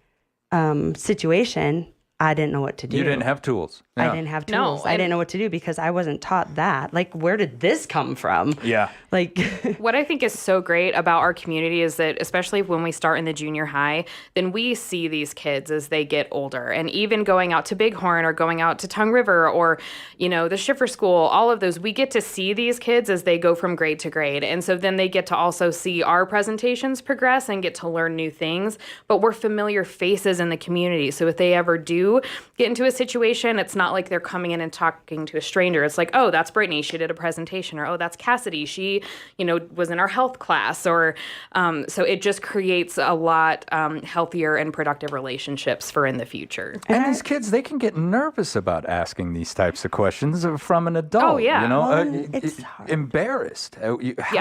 situation, I didn't know what to do. You didn't have tools. I didn't have tools. I didn't know what to do because I wasn't taught that. Like, where did this come from? Yeah. Like, what I think is so great about our community is that, especially when we start in the junior high, then we see these kids as they get older. And even going out to Bighorn or going out to Tongue River or, the Schiffer School, all of those, we get to see these kids as they go from grade to grade. And so then they get to also see our presentations progress and get to learn new things. But we're familiar faces in the community. So if they ever do get into a situation, it's not like they're coming in and talking to a stranger. It's like, oh, that's Brittany. She did a presentation. Or, oh, that's Cassidy. She, was in our health class. Or so it just creates a lot healthier and productive relationships for in the future. And these kids, they can get nervous about asking these types of questions from an adult. Oh, yeah. It's hard. Embarrassed. How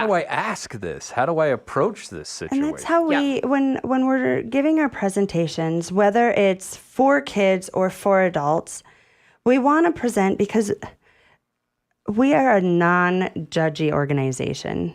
do I ask this? How do I approach this situation? And that's how we, when we're giving our presentations, whether it's for kids or for adults, we want to present because we are a non-judgy organization.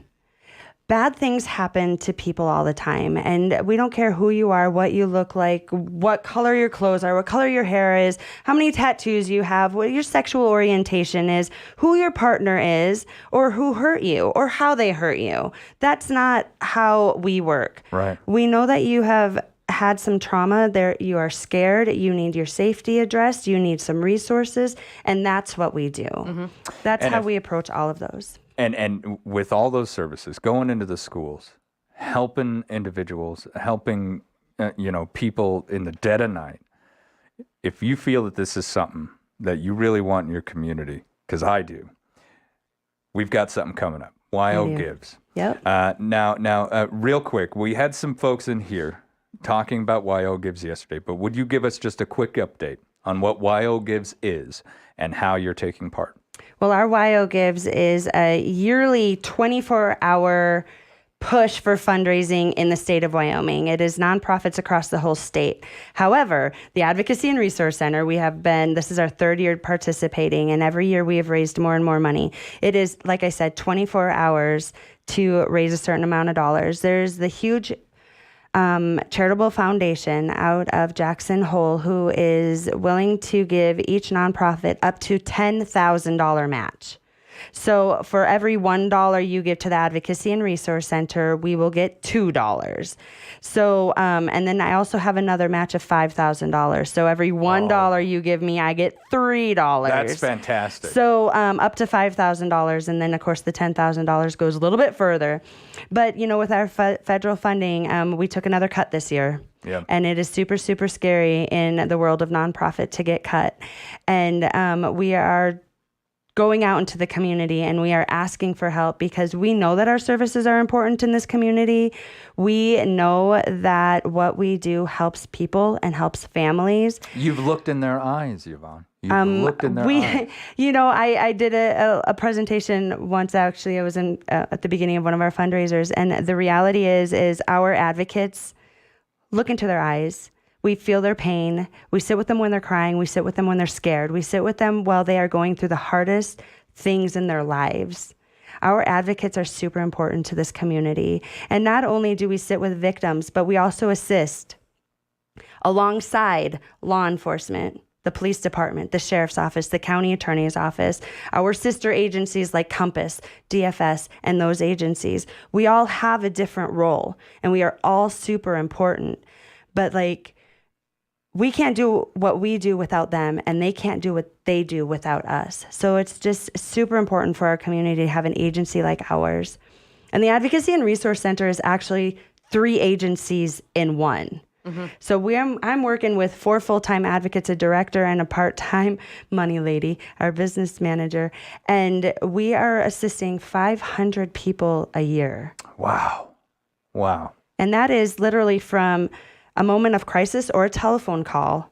Bad things happen to people all the time, and we don't care who you are, what you look like, what color your clothes are, what color your hair is, how many tattoos you have, what your sexual orientation is, who your partner is, or who hurt you, or how they hurt you. That's not how we work. Right. We know that you have had some trauma there, you are scared, you need your safety addressed, you need some resources, and that's what we do. Mm-hmm. That's how we approach all of those. And with all those services, going into the schools, helping individuals, helping people in the dead of night, if you feel that this is something that you really want in your community, because I do, we've got something coming up. YO Gives. Yep. Now, real quick, we had some folks in here talking about YO Gives yesterday, but would you give us just a quick update on what YO Gives is and how you're taking part? Well, our YO Gives is a yearly 24-hour push for fundraising in the state of Wyoming. It is nonprofits across the whole state. However, the Advocacy and Resource Center, this is our third year participating, and every year we have raised more and more money. It is, like I said, 24 hours to raise a certain amount of dollars. There's the huge charitable foundation out of Jackson Hole who is willing to give each nonprofit up to $10,000 match. So for every $1 you give to the Advocacy and Resource Center, we will get $2. So, and then I also have another match of $5,000. So every $1 you give me, I get $3. That's fantastic. So up to $5,000, and then of course the $10,000 goes a little bit further. But you know, with our federal funding, we took another cut this year. Yeah. And it is super, super scary in the world of nonprofit to get cut. And we are going out into the community and we are asking for help because we know that our services are important in this community. We know that what we do helps people and helps families. You've looked in their eyes, Yvonne. You've looked in their eyes. You know, I did a presentation once, actually. I was in at the beginning of one of our fundraisers. And the reality is our advocates look into their eyes. We feel their pain. We sit with them when they're crying. We sit with them when they're scared. We sit with them while they are going through the hardest things in their lives. Our advocates are super important to this community. And not only do we sit with victims, but we also assist alongside law enforcement, the police department, the sheriff's office, the county attorney's office, our sister agencies like Compass, DFS, and those agencies. We all have a different role, and we are all super important. But we can't do what we do without them, and they can't do what they do without us. So it's just super important for our community to have an agency like ours. And the Advocacy and Resource Center is actually 3 agencies in one. Mm-hmm. So I'm working with 4 full-time advocates, a director, and a part-time money lady, our business manager. And we are assisting 500 people a year. Wow. Wow. And that is literally from a moment of crisis or a telephone call,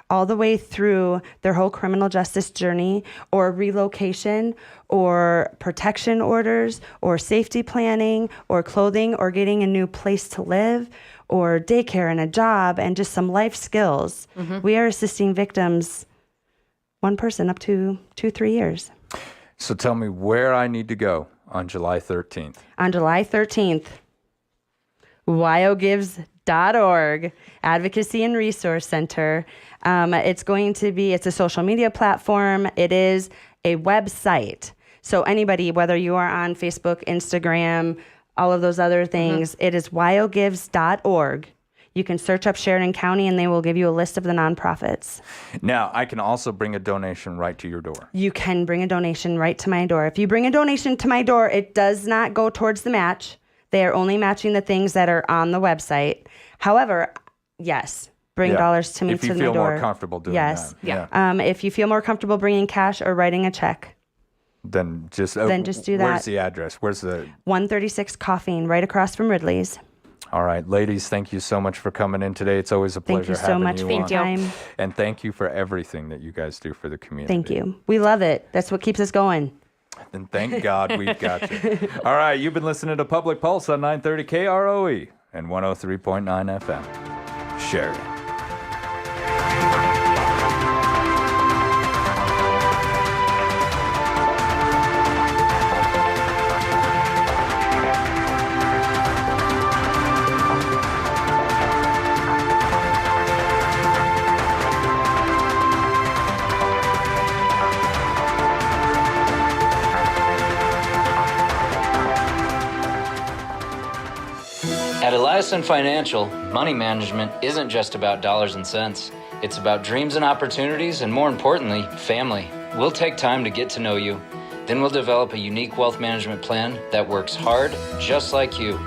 all the way through their whole criminal justice journey, or relocation, or protection orders, or safety planning, or clothing, or getting a new place to live, or daycare and a job, and just some life skills. Mm-hmm. We are assisting victims, one person up to 2-3 years. So tell me where I need to go on July 13th. On July 13th, wyogives.org, Advocacy and Resource Center. It's a social media platform. It is a website. So anybody, whether you are on Facebook, Instagram, all of those other things, it is wyogives.org. You can search up Sheridan County and they will give you a list of the nonprofits. Now, I can also bring a donation right to your door. You can bring a donation right to my door. If you bring a donation to my door, it does not go towards the match. They are only matching the things that are on the website. However, yes, bring dollars to me to my door. If you feel more comfortable doing that. Yeah. If you feel more comfortable bringing cash or writing a check, then just do that. Where's the address? Where's the 136 Coffeen, right across from Ridley's. All right, ladies, thank you so much for coming in today. It's always a pleasure having you on. Thank you so much for your time. And thank you for everything that you guys do for the community. Thank you. We love it. That's what keeps us going. And thank God we've got you. All right, you've been listening to Public Pulse on 930 KROE and 103.9 FM. Sheridan. At Eliason Financial, money management isn't just about dollars and cents. It's about dreams and opportunities, and more importantly, family. We'll take time to get to know you. Then we'll develop a unique wealth management plan that works hard, just like you.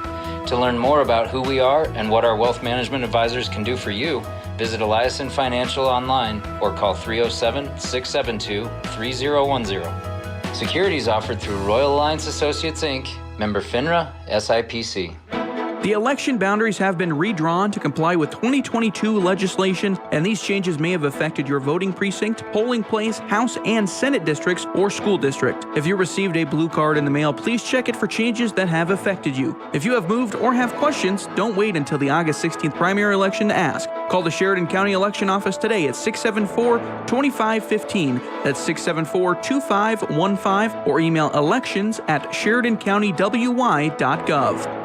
To learn more about who we are and what our wealth management advisors can do for you, visit Eliason Financial online or call 307-672-3010. Securities offered through Royal Alliance Associates, Inc., member FINRA, SIPC. The election boundaries have been redrawn to comply with 2022 legislation, and these changes may have affected your voting precinct, polling place, House and Senate districts, or school district. If you received a blue card in the mail, please check it for changes that have affected you. If you have moved or have questions, don't wait until the August 16th primary election to ask. Call the Sheridan County Election Office today at 674-2515. That's 674-2515, or email elections@SheridanCountyWY.gov.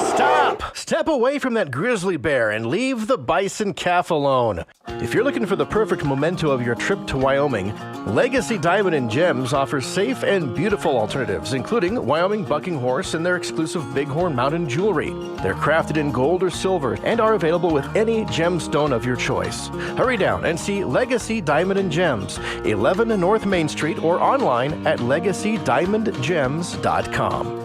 Stop! Step away from that grizzly bear and leave the bison calf alone. If you're looking for the perfect memento of your trip to Wyoming, Legacy Diamond and Gems offers safe and beautiful alternatives, including Wyoming bucking horse and their exclusive Bighorn Mountain jewelry. They're crafted in gold or silver and are available with any gemstone of your choice. Hurry down and see Legacy Diamond and Gems, 11 North Main Street, or online at legacydiamondgems.com.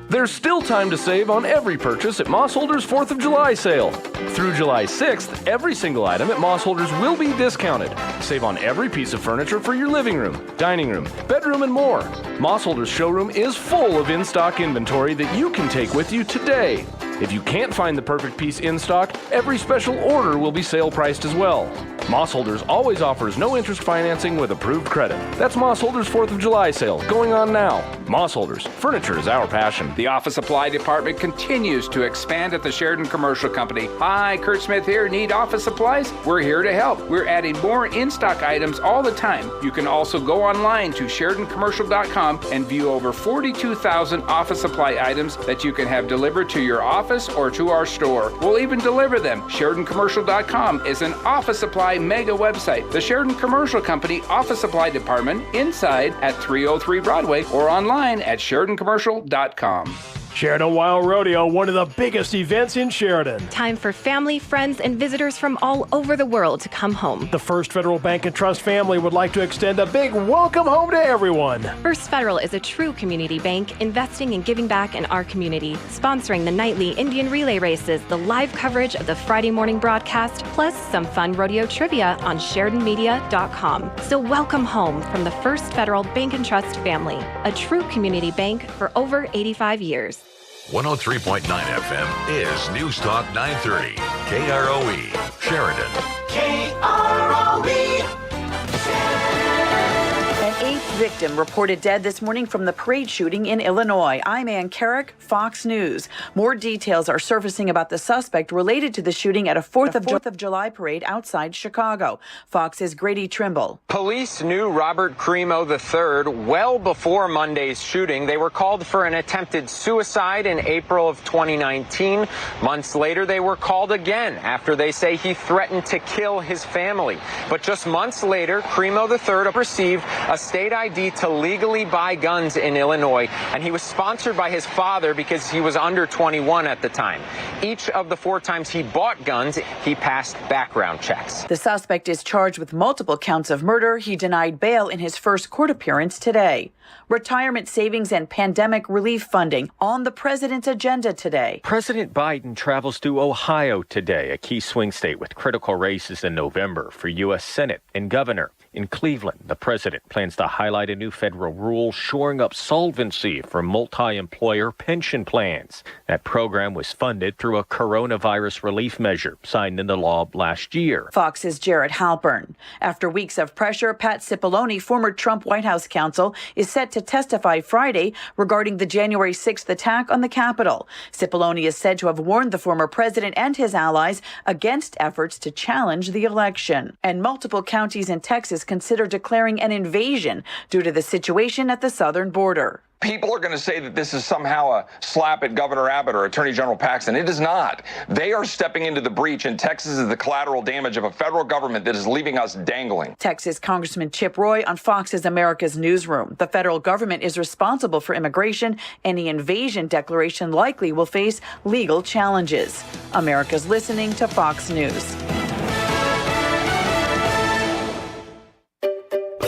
There's still time to save on every purchase at Moss Holders' 4th of July sale. Through July 6th, every single item at Moss Holders will be discounted. Save on every piece of furniture for your living room, dining room, bedroom, and more. Moss Holders' showroom is full of in-stock inventory that you can take with you today. If you can't find the perfect piece in stock, every special order will be sale priced as well. Moss Holders always offers no interest financing with approved credit. That's Moss Holders' 4th of July sale going on now. Moss Holders, furniture is our passion. The office supply department continues to expand at the Sheridan Commercial Company. Hi, Kurt Smith here. Need office supplies? We're here to help. We're adding more in-stock items all the time. You can also go online to SheridanCommercial.com and view over 42,000 office supply items that you can have delivered to your office or to our store. We'll even deliver them. SheridanCommercial.com is an office supply mega website. The Sheridan Commercial Company Office Supply Department inside at 303 Broadway or online at SheridanCommercial.com. Sheridan Wild Rodeo, one of the biggest events in Sheridan. Time for family, friends, and visitors from all over the world to come home. The First Federal Bank and Trust family would like to extend a big welcome home to everyone. First Federal is a true community bank, investing and giving back in our community, sponsoring the nightly Indian relay races, the live coverage of the Friday morning broadcast, plus some fun rodeo trivia on SheridanMedia.com. So welcome home from the First Federal Bank and Trust family, a true community bank for over 85 years. 103.9 FM is News Talk 930. KROE, Sheridan. KROE. An 8th victim reported dead this morning from the parade shooting in Illinois. I'm Ann Carrick, Fox News. More details are surfacing about the suspect related to the shooting at a 4th of July parade outside Chicago. Fox's Grady Trimble. Police knew Robert Cremo III well before Monday's shooting. They were called for an attempted suicide in April of 2019. Months later, they were called again after they say he threatened to kill his family. But just months later, Cremo III received a state ID to legally buy guns in Illinois, and he was sponsored by his father because he was under 21 at the time. Each of the 4 times he bought guns, he passed background checks. The suspect is charged with multiple counts of murder. He denied bail in his first court appearance today. Retirement savings and pandemic relief funding on the president's agenda today. President Biden travels to Ohio today, a key swing state with critical races in November for U.S. Senate and governor. In Cleveland, the president plans to highlight a new federal rule shoring up solvency for multi-employer pension plans. That program was funded through a coronavirus relief measure signed into law last year. Fox's Jared Halpern. After weeks of pressure, Pat Cipollone, former Trump White House counsel, is set to testify Friday regarding the January 6th attack on the Capitol. Cipollone is said to have warned the former president and his allies against efforts to challenge the election. And multiple counties in Texas consider declaring an invasion due to the situation at the southern border. People are going to say that this is somehow a slap at Governor Abbott or Attorney General Paxton. It is not. They are stepping into the breach, and Texas is the collateral damage of a federal government that is leaving us dangling. Texas Congressman Chip Roy on Fox's America's Newsroom. The federal government is responsible for immigration. Any invasion declaration likely will face legal challenges. America's listening to Fox News.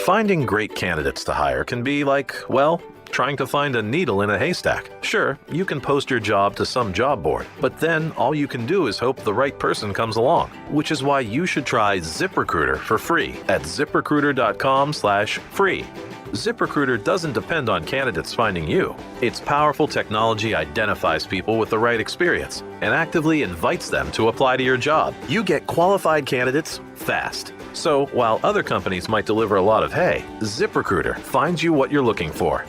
Finding great candidates to hire can be like, well, trying to find a needle in a haystack. Sure, you can post your job to some job board, but then all you can do is hope the right person comes along, which is why you should try ZipRecruiter for free at ZipRecruiter.com/free. ZipRecruiter doesn't depend on candidates finding you. Its powerful technology identifies people with the right experience and actively invites them to apply to your job. You get qualified candidates fast. So while other companies might deliver a lot of hay, ZipRecruiter finds you what you're looking for.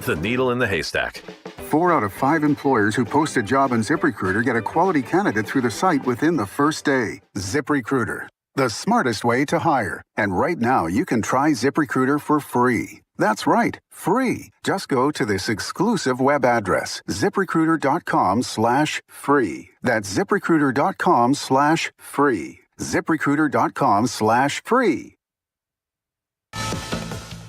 The needle in the haystack. 4 out of 5 employers who post a job on ZipRecruiter get a quality candidate through the site within the first day. ZipRecruiter, the smartest way to hire. And right now, you can try ZipRecruiter for free. That's right, free. Just go to this exclusive web address, ZipRecruiter.com/free. That's ZipRecruiter.com/free. ZipRecruiter.com/free.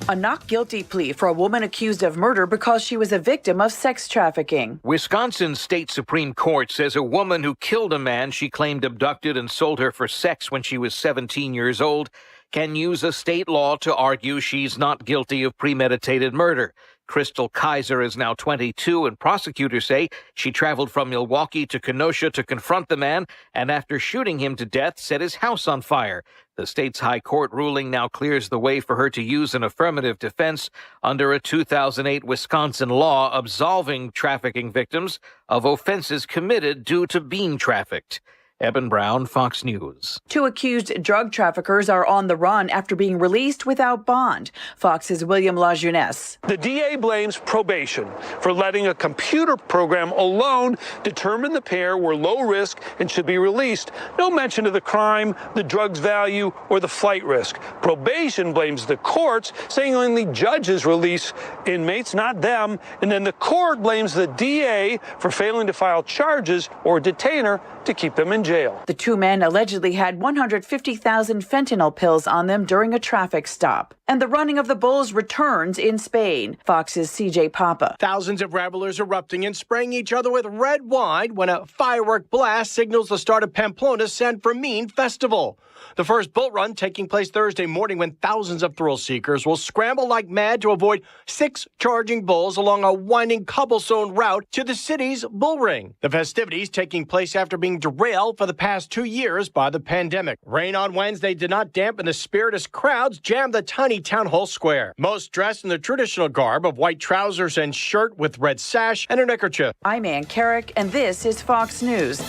A not guilty plea for a woman accused of murder because she was a victim of sex trafficking. Wisconsin's state Supreme Court says a woman who killed a man she claimed abducted and sold her for sex when she was 17 years old can use a state law to argue she's not guilty of premeditated murder. Crystal Kaiser is now 22, and prosecutors say she traveled from Milwaukee to Kenosha to confront the man, and after shooting him to death, set his house on fire. The state's high court ruling now clears the way for her to use an affirmative defense under a 2008 Wisconsin law absolving trafficking victims of offenses committed due to being trafficked. Eben Brown, Fox News. 2 accused drug traffickers are on the run after being released without bond. Fox's William LaJeunesse. The DA blames probation for letting a computer program alone determine the pair were low risk and should be released. No mention of the crime, the drug's value, or the flight risk. Probation blames the courts, saying only judges release inmates, not them. And then the court blames the DA for failing to file charges or detain her to keep them in jail. The 2 men allegedly had 150,000 fentanyl pills on them during a traffic stop. And the running of the bulls returns in Spain. Fox's CJ Papa. Thousands of revelers erupting and spraying each other with red wine when a firework blast signals the start of Pamplona's San Fermin Festival. The first bull run taking place Thursday morning when thousands of thrill seekers will scramble like mad to avoid 6 charging bulls along a winding cobblestone route to the city's bull ring. The festivities taking place after being derailed for the past 2 years by the pandemic. Rain on Wednesday did not dampen the spirit as crowds jammed the tiny town hall square. Most dressed in the traditional garb of white trousers and shirt with red sash and a neckerchief. I'm Ann Carrick, and this is Fox News.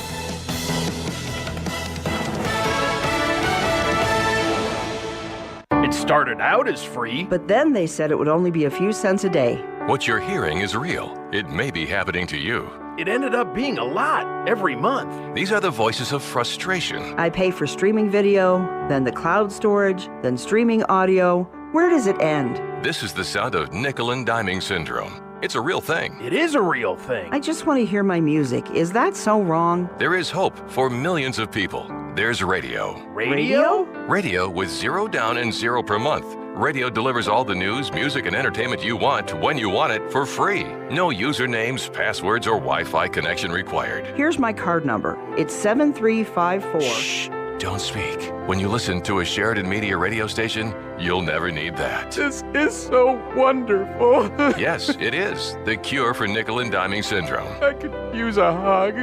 It started out as free, but then they said it would only be a few cents a day. What you're hearing is real. It may be happening to you. It ended up being a lot every month. These are the voices of frustration. I pay for streaming video, then the cloud storage, then streaming audio. Where does it end? This is the sound of nickel and diming syndrome. It's a real thing. It is a real thing. I just want to hear my music. Is that so wrong? There is hope for millions of people. There's radio. Radio? Radio with 0 down and 0 per month. Radio delivers all the news, music, and entertainment you want when you want it for free. No usernames, passwords, or Wi-Fi connection required. Here's my card number. It's 7354. Shh. Don't speak. When you listen to a Sheridan Media radio station, you'll never need that. This is so wonderful. Yes, it is. The cure for nickel and diming syndrome. I could use a hug.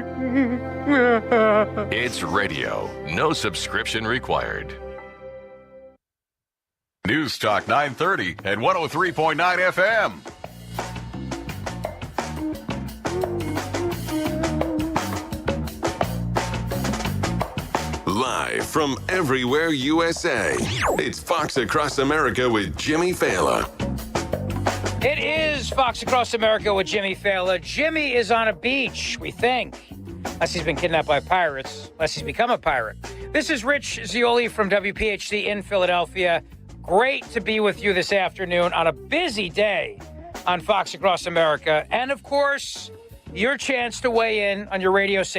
It's radio. No subscription required. News Talk 930 and 103.9 FM. Live from everywhere USA, it's Fox Across America with Jimmy Fallon. It is Fox Across America with Jimmy Fallon. Jimmy is on a beach, we think. Unless he's been kidnapped by pirates, unless he's become a pirate. This is Rich Zioli from WPHC in Philadelphia. Great to be with you this afternoon on a busy day on Fox Across America. And, of course, your chance to weigh in on your radio station.